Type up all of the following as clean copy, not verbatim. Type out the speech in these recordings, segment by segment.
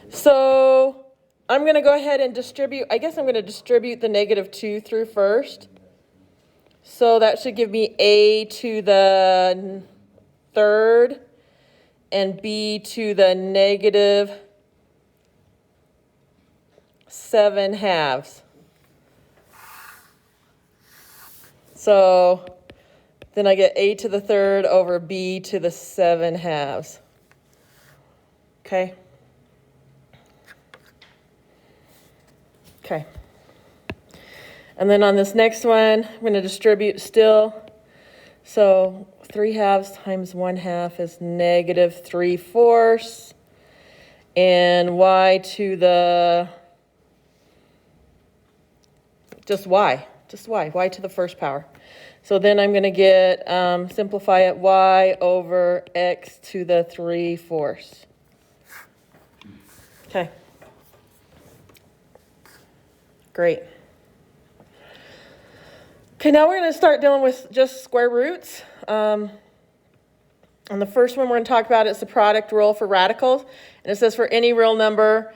So I'm going to go ahead and distribute, I guess I'm going to distribute the -2 through first. So that should give me a to the third and b to the -7/2. So then I get a to the third over b to the 7/2. Okay. Okay. And then on this next one, I'm going to distribute still. So 3/2 times 1/2 is -3/4. And y to the, just y to the first power. So then I'm going to get, simplify it, y over x to the 3/4. Okay. Great. Okay, now we're going to start dealing with just square roots. And the first one we're going to talk about is the product rule for radicals. And it says for any real number,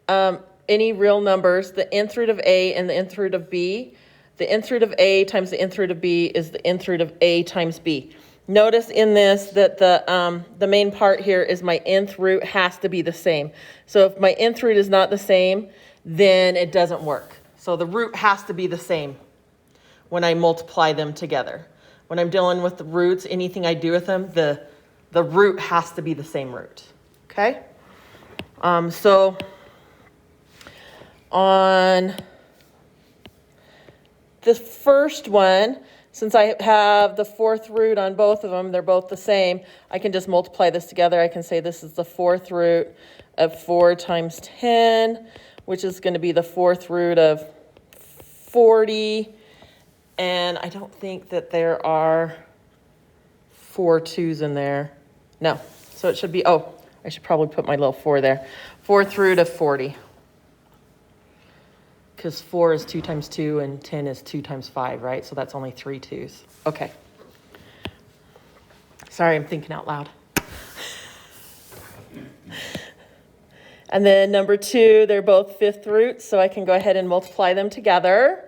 any real numbers, the nth root of a and the nth root of b, the nth root of a times the nth root of b is the nth root of a times b. Notice in this that the main part here is my nth root has to be the same. So if my nth root is not the same, then it doesn't work. So the root has to be the same when I multiply them together. When I'm dealing with the roots, anything I do with them, the root has to be the same root. Okay? So on the first one, since I have the fourth root on both of them, they're both the same, I can just multiply this together. I can say this is the fourth root of 4 times 10, which is going to be the fourth root of 40. And I don't think that there are 4 2s in there. No. So it should be, oh, I should probably put my little 4 there. Fourth root of 40. Because 4 is 2 times 2 and 10 is 2 times 5, right? So that's only 3 2s. Okay. Sorry, I'm thinking out loud. And then number 2, they're both fifth roots, so I can go ahead and multiply them together.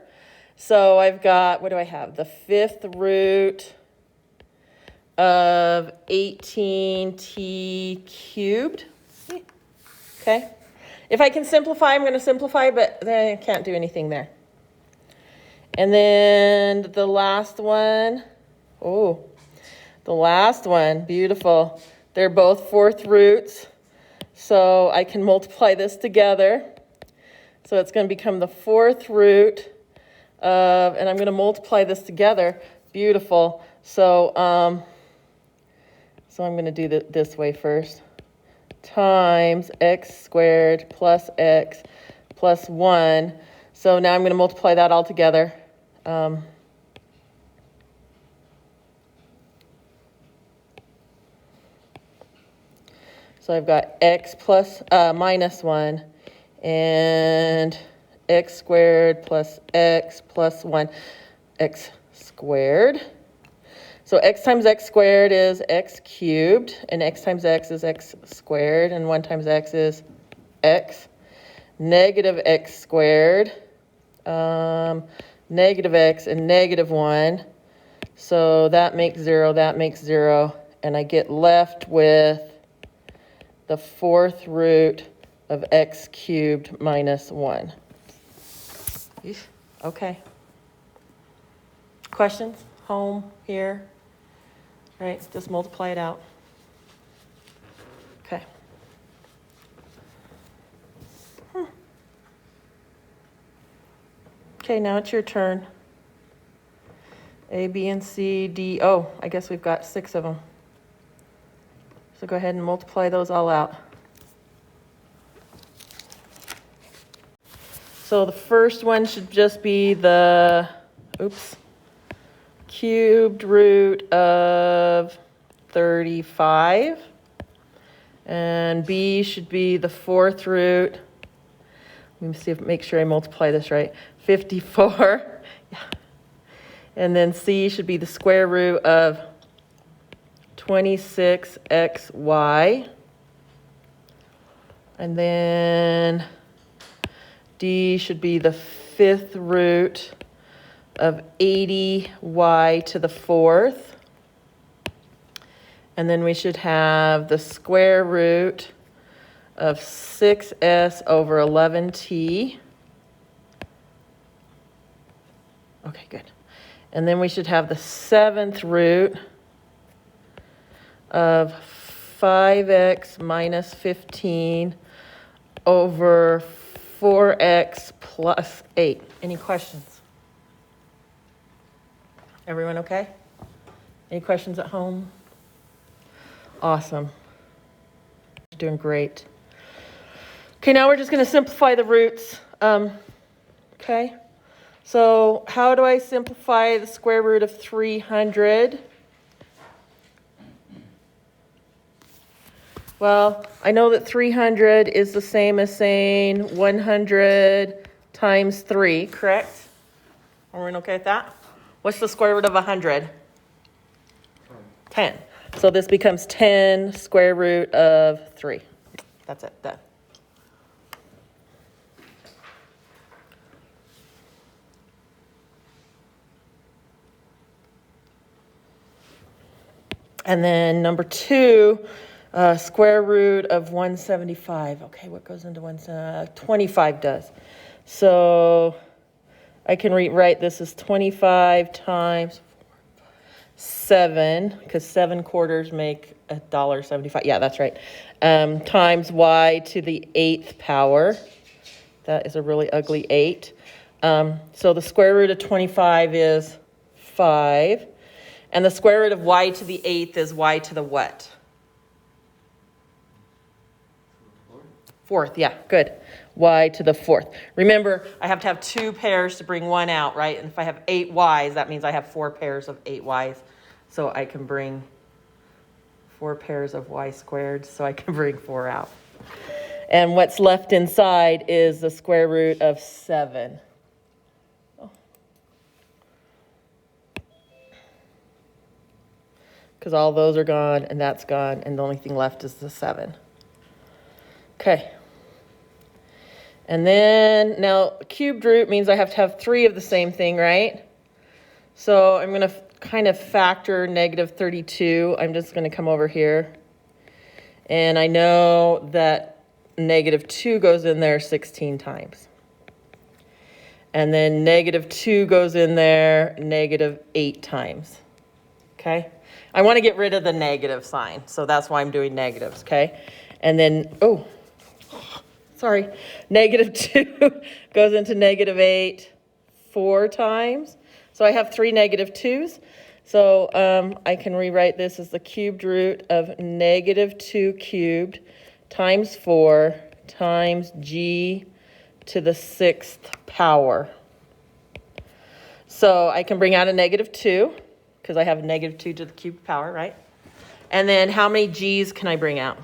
So I've got, what do I have? The fifth root of 18t cubed. Okay. If I can simplify, I'm going to simplify, but then I can't do anything there. And then the last one, beautiful. They're both fourth roots, so I can multiply this together. So it's going to become the fourth root of, and I'm going to multiply this together. Beautiful. So, so I'm going to do this way first. Times x squared plus x plus 1. So now I'm going to multiply that all together. So I've got x plus minus 1 and x squared plus 1, x squared. So x times x squared is x cubed, and x times x is x squared, and 1 times x is x. Negative x squared, negative x, and negative 1. So that makes 0, and I get left with the fourth root of x cubed minus 1. Okay. Questions? Home, here? Right, just multiply it out. Okay. Okay, now it's your turn. A, B, and C, D. Oh, I guess we've got 6 of them. So go ahead and multiply those all out. So the first one should just be the, cubed root of 35. And B should be the fourth root. Let me see make sure I multiply this right. 54. Yeah. And then C should be the square root of 26xy. And then D should be the 5th root of 80y to the 4th. And then we should have the square root of 6s over 11t. Okay, good. And then we should have the 7th root of 5x minus 15 over 4x plus 8. Any questions? Everyone okay? Any questions at home? Awesome. You're doing great. Okay, now we're just going to simplify the roots. Okay, so how do I simplify the square root of 300? Well, I know that 300 is the same as saying 100 times 3, correct? Everyone okay with that? What's the square root of 100? 10. So this becomes 10 square root of 3. That's it, done. And then number 2, square root of 175. Okay, what goes into 25 does. So I can rewrite this as 25 times 7, because 7 quarters make $1.75. Yeah, that's right. Times y to the 8th power. That is a really ugly 8. So the square root of 25 is 5. And the square root of y to the 8th is y to the what? 4th, yeah, good. Y to the 4th. Remember, I have to have 2 pairs to bring 1 out, right? And if I have 8 y's, that means I have 4 pairs of 8 y's. So I can bring 4 pairs of y squared, so I can bring 4 out. And what's left inside is the square root of 7. Because all those are gone, and that's gone, and the only thing left is the 7. Okay. And then, now, cubed root means I have to have 3 of the same thing, right? So I'm going to kind of factor negative 32. I'm just going to come over here. And I know that negative 2 goes in there 16 times. And then negative 2 goes in there negative 8 times. Okay? I want to get rid of the negative sign, so that's why I'm doing negatives, okay? And then, oh, sorry, negative 2 goes into negative 8 4 times. So I have 3 negative 2's. So I can rewrite this as the cubed root of negative 2 cubed times 4 times g to the 6th power. So I can bring out a negative 2. Because I have negative 2 to the cubed power, right? And then how many g's can I bring out?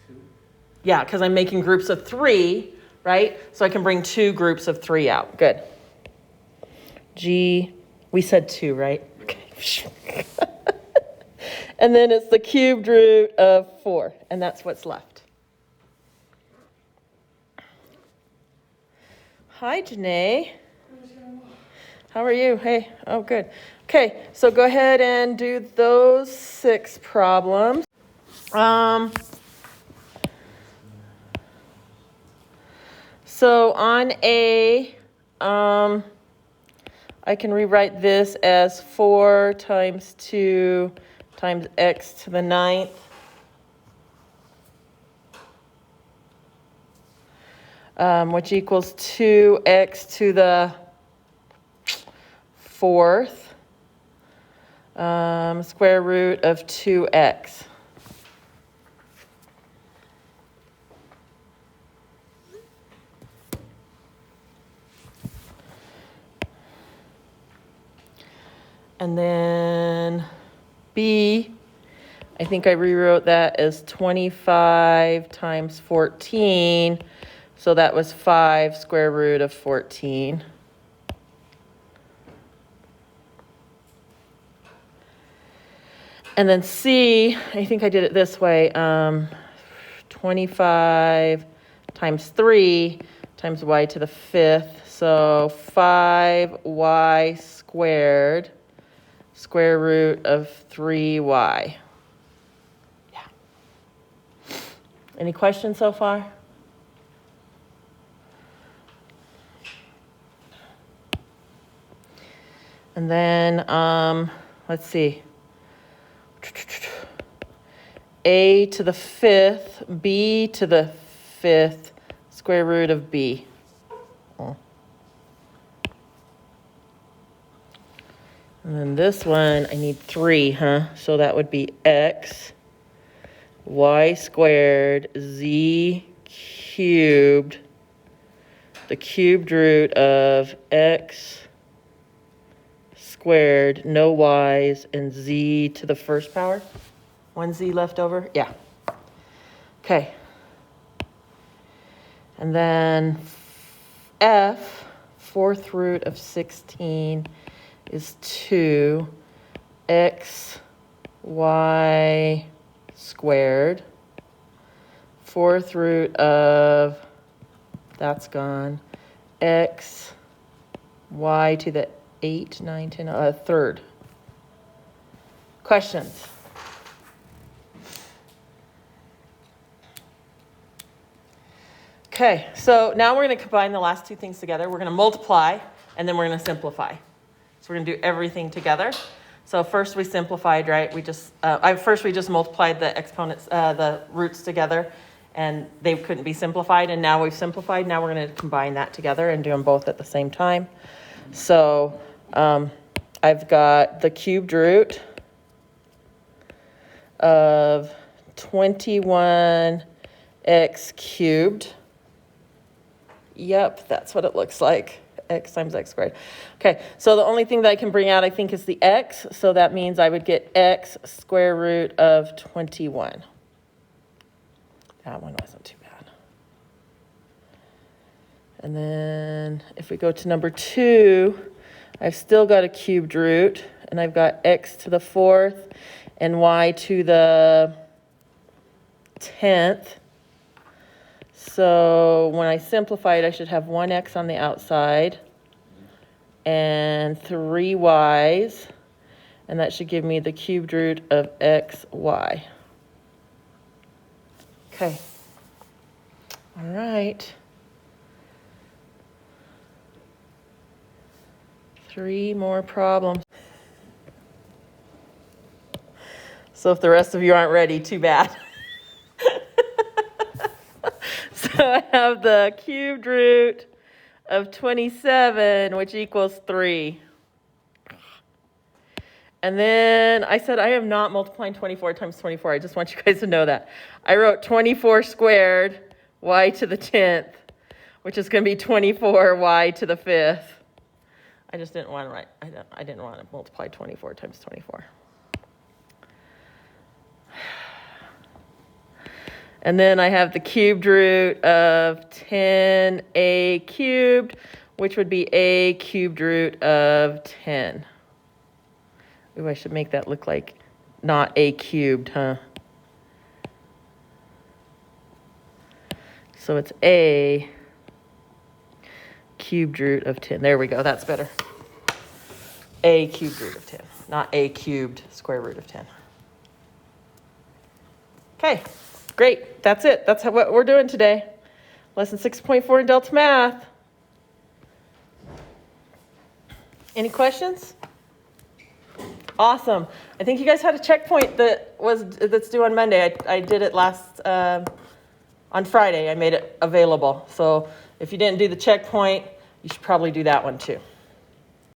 2. Yeah, because I'm making groups of 3, right? So I can bring 2 groups of 3 out. Good. G, we said 2, right? Okay. And then it's the cubed root of 4, and that's what's left. Hi, Janae. How are you? Hey, oh, good. Okay, so go ahead and do those 6 problems. So on A, I can rewrite this as 4 times 2 times x to the 9th. Which equals 2x to the 4th, square root of 2x. And then B, I think I rewrote that as 25 times 14. So that was 5 square root of 14. And then C, I think I did it this way, 25 times 3 times y to the 5th. So 5y squared, square root of 3y. Yeah. Any questions so far? And then, let's see. A to the 5th, B to the 5th, square root of B. Oh. And then this one, I need 3, huh? So that would be x, y squared, z cubed, the cubed root of x squared, no y's, and z to the first power. 1 z left over? Yeah. Okay. And then f, 4th root of 16 is 2 x y squared. 4th root of, that's gone, x y to the 8, 9, 10, third. Questions? Okay, so now we're going to combine the last two things together. We're going to multiply, and then we're going to simplify. So we're going to do everything together. So first we simplified, right? First we just multiplied the exponents, the roots together, and they couldn't be simplified. And now we've simplified. Now we're going to combine that together and do them both at the same time. So I've got the cubed root of 21x cubed. Yep, that's what it looks like. X times x squared. Okay, so the only thing that I can bring out, I think, is the x. So that means I would get x square root of 21. That one wasn't too bad. And then if we go to number 2, I've still got a cubed root, and I've got x to the 4th and y to the 10th. So when I simplify it, I should have 1x on the outside and 3 y's, and that should give me the cubed root of xy. Okay. All right. 3 more problems. So if the rest of you aren't ready, too bad. So I have the cubed root of 27, which equals 3. And then I said I am not multiplying 24 times 24. I just want you guys to know that. I wrote 24 squared, y to the 10th, which is going to be 24 y to the 5th. I just didn't want to write, I didn't want to multiply 24 times 24. And then I have the cubed root of 10a cubed, which would be a cubed root of 10. Ooh, I should make that look like not a cubed, huh? So it's a cubed root of 10. There we go, that's better. A cubed root of 10, not a cubed square root of 10. Okay. Great, that's it. That's what we're doing today. Lesson 6.4 in Delta Math. Any questions? Awesome. I think you guys had a checkpoint that's due on Monday. I did it on Friday. I made it available. So if you didn't do the checkpoint, you should probably do that one too.